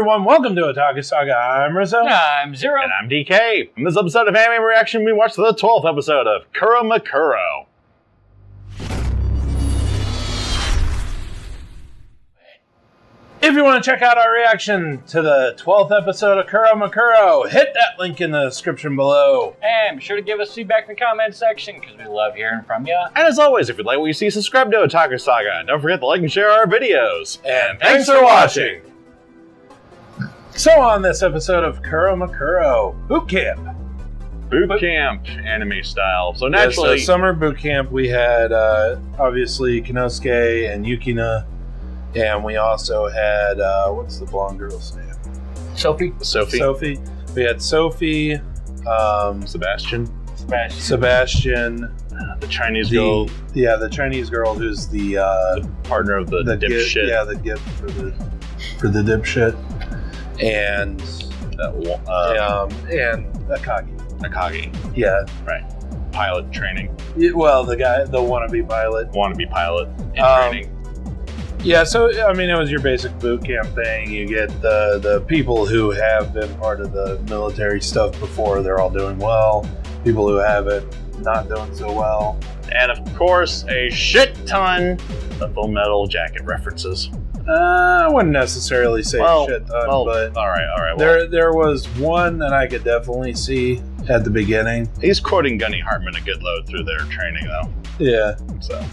everyone, welcome to Otaku Saga. I'm Rizzo. I'm Zero. And I'm DK. In this episode of Anime Reaction, we watched the 12th episode of Kuromukuro. If you want to check out our reaction to the 12th episode of Kuromukuro, hit that link in the description below. And be sure to give us feedback in the comment section, because we love hearing from you. And as always, if you like what you see, subscribe to Otaku Saga. And don't forget to like and share our videos. And thanks for watching. So on this episode of Kuromukuro, boot camp. Boot camp anime style. So naturally... So summer boot camp, we had obviously Kinosuke and Yukina. And we also had, what's the blonde girl's name? Sophie. We had Sophie. Sebastian. The Chinese girl. Yeah, the Chinese girl who's the partner of the dipshit. Yeah, the gift for the dipshit. And Akagi. Yeah. Right. Pilot training. Well, the wannabe pilot. Wannabe pilot in training. Yeah, so, I mean, it was your basic boot camp thing. You get the people who have been part of the military stuff before, they're all doing well. People who haven't, not doing so well. And, of course, a shit ton of Full Metal Jacket references. I wouldn't necessarily say shit ton, but... All right. There was one that I could definitely see at the beginning. He's quoting Gunny Hartman a good load through their training, though. Yeah. So...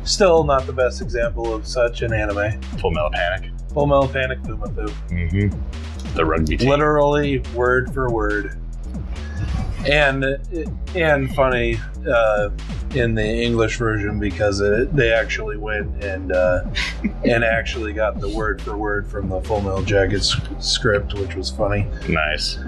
Still not the best example of such an anime. Full Metal Panic. Full Metal Panic, Fumafu. Mm-hmm. The rugby team. Literally, word for word. And funny in the English version because they actually went and actually got the word for word from the Full Metal Jacket script, which was funny. Nice.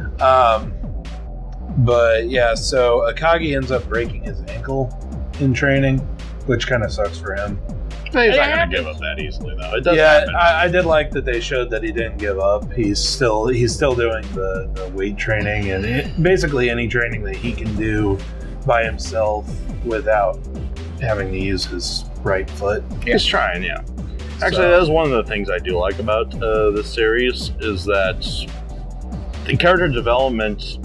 But yeah, so Akagi ends up breaking his ankle in training, which kind of sucks for him. He's not going to give up that easily, though. It doesn't happen. I did like that they showed that he didn't give up. He's still doing the weight training and basically any training that he can do by himself without having to use his right foot. He's trying, yeah. Actually, that's one of the things I do like about this series is that the character development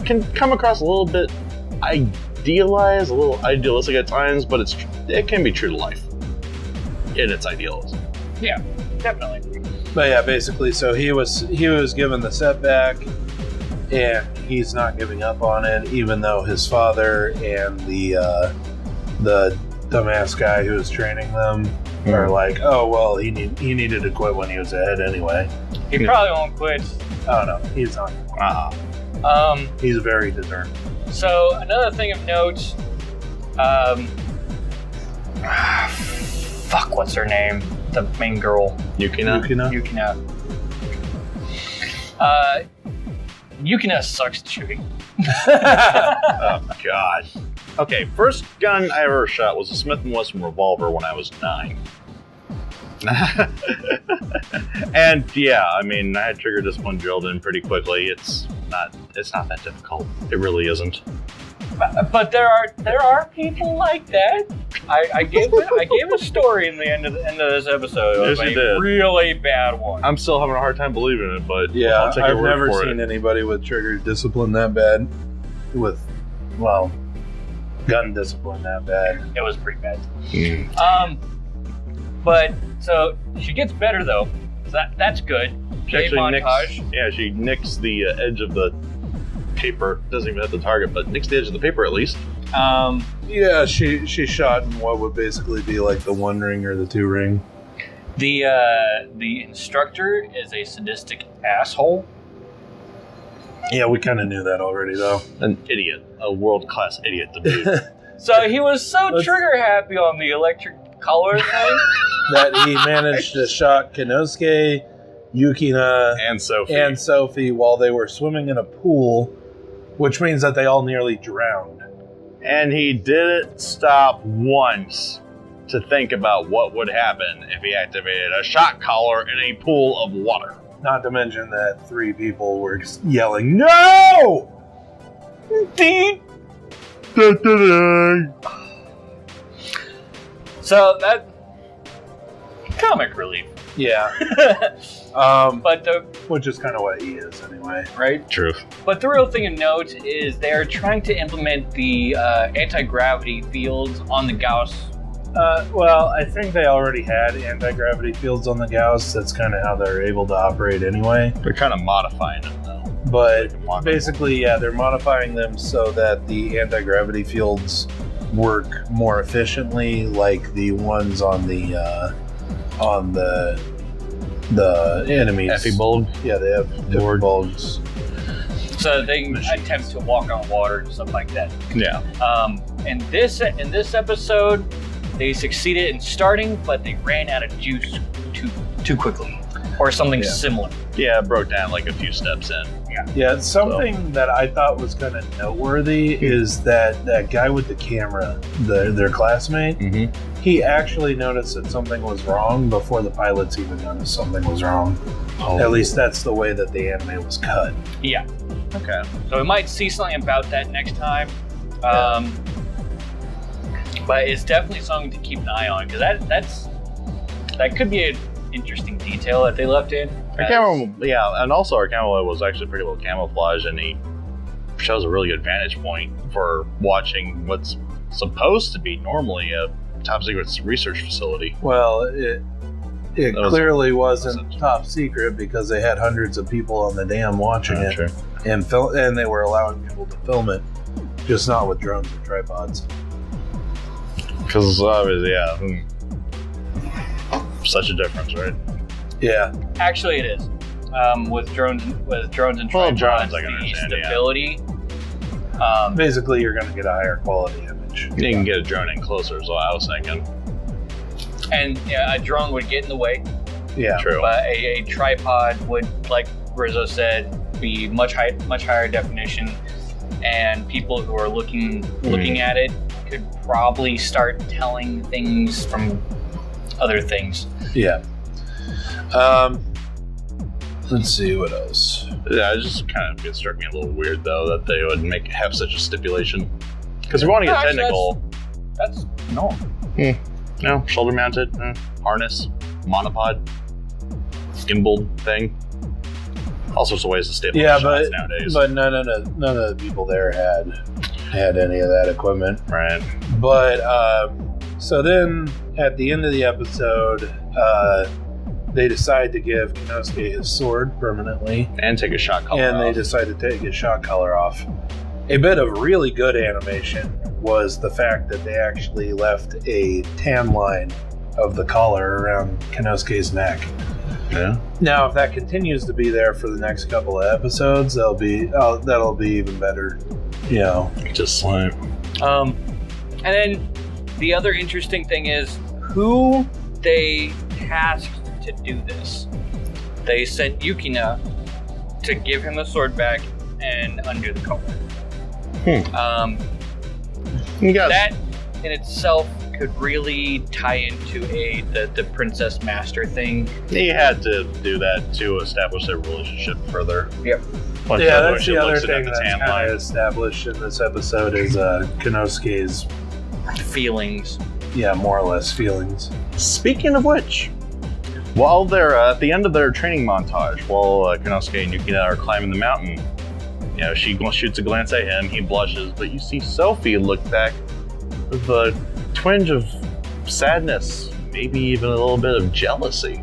can come across a little bit idealized, a little idealistic at times, but it can be true to life in its idealism. Yeah, definitely. But yeah, basically, so he was given the setback, and he's not giving up on it, even though his father and the dumbass guy who was training them are like, oh well, he needed to quit when he was ahead anyway. He probably won't quit. Oh no, he's not. He's very determined. So another thing of note, fuck, what's her name? The main girl. Yukina. Yukina sucks at shooting. Oh god. Okay, first gun I ever shot was a Smith & Wesson revolver when I was 9. And yeah, I mean, I had trigger discipline drilled in pretty quickly. It's not that difficult. It really isn't. But there are people like that. I gave a story in the end of this episode. Yes, you did. Really bad one. I'm still having a hard time believing it, but yeah, I'll take I've your word never for seen it. anybody with trigger discipline that bad. Gun discipline that bad. It was pretty bad. But so she gets better though. That's good. She nicks the edge of the paper. Doesn't even hit the target, but nicks the edge of the paper at least. Yeah, she shot in what would basically be like the 1 ring or the 2 ring. The instructor is a sadistic asshole. Yeah, we kind of knew that already, though. An idiot, a world-class idiot to boot. So he was so trigger happy on the electric collar thing that he managed to shot Kinosuke, Yukina, and Sophie while they were swimming in a pool, which means that they all nearly drowned. And he didn't stop once to think about what would happen if he activated a shock collar in a pool of water. Not to mention that 3 people were yelling, "No!" So that comic relief. Yeah. But Which is kind of what he is anyway. right. True. But the real thing to note is they're trying to implement the anti-gravity fields on the Gauss. Well, I think they already had anti-gravity fields on the Gauss. That's kind of how they're able to operate anyway. They're kind of modifying it though. But basically, yeah, they're modifying them so that the anti-gravity fields work more efficiently, like the ones on the enemies. Effie bulb. Yeah, they have Effie bulbs. So they can attempt to walk on water and stuff like that. Yeah. In this episode, they succeeded in starting, but they ran out of juice too quickly, or something similar. Yeah, it broke down like a few steps in. Yeah, something that I thought was kind of noteworthy is that guy with the camera, their classmate, he actually noticed that something was wrong before the pilots even noticed something was wrong. Oh. At least that's the way that the anime was cut. Yeah. Okay. So we might see something about that next time. But it's definitely something to keep an eye on, because that could be an interesting detail that they left in. And also our camera was actually pretty well camouflaged, and he shows a really good vantage point for watching what's supposed to be normally a top secret research facility. Well, it clearly wasn't top secret because they had hundreds of people on the dam watching it, True. and they were allowing people to film it, just not with drones or tripods. Because obviously, such a difference, right? Yeah. Actually, it is. With drones and tripods, drones, I can the understand, stability. Basically, you're going to get a higher quality image. You can get a drone in closer, is what I was thinking. And a drone would get in the way, Yeah. True. but a tripod would, like Rizzo said, be much higher definition, and people who are looking at it could probably start telling things from other things. Yeah. Let's see what else. Yeah, it just kind of struck me a little weird though that they would have such a stipulation. Because if you want to get technical, That's normal. no, shoulder mounted, harness, monopod, gimbal thing. All sorts of ways to stabilize shots nowadays. But none of the people there had any of that equipment. Right. But so then at the end of the episode, they decide to give Kinosuke his sword permanently, And take a shot color and off. they decide to take his shot color off. A bit of really good animation was the fact that they actually left a tan line of the collar around Kinosuke's neck. Yeah. Now, if that continues to be there for the next couple of episodes, that'll be even better. You know, Just like... And then the other interesting thing is who they tasked to do this. They sent Yukina to give him the sword back and undo the collar. You got That in itself could really tie into the Princess Master thing. He had to do that to establish their relationship further. Yep. Once yeah, that's the other looks thing at the that's tan kind line. of established in this episode is Kinosuke's, Feelings. more or less feelings. Speaking of which, while they're at the end of their training montage, while Kinosuke and Yukina are climbing the mountain, she shoots a glance at him, he blushes, but you see Sophie look back with a twinge of sadness, maybe even a little bit of jealousy.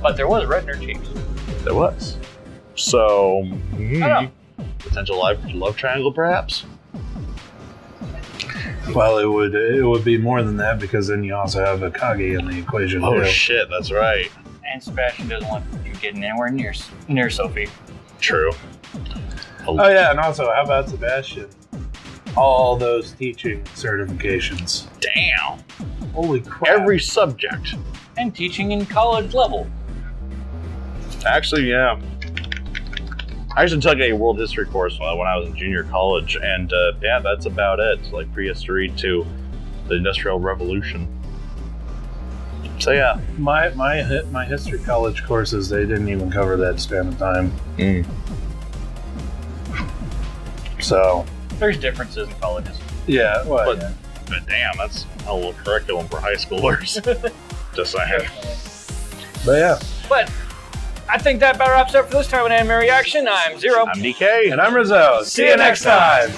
But there was red in her cheeks. There was. So, know. potential love triangle, perhaps? Well, it would be more than that because then you also have Akagi in the equation. Oh, too. shit, that's right. And Sebastian doesn't want you getting anywhere near Sophie. True. Oh yeah, and also, how about Sebastian? All those teaching certifications. Damn. Holy crap! Every subject. And teaching in college level. Actually, yeah. I actually took a world history course when I was in junior college, and that's about it. Like prehistory to the Industrial Revolution. So yeah. My history college courses, they didn't even cover that span of time. So There's differences in colleges. yeah, well, But- But damn, that's a little curriculum for high schoolers. Just saying. But yeah. But I think that about wraps up for this time with Anime Reaction. I'm Zero. I'm DK. And I'm Rizzo. See you next time.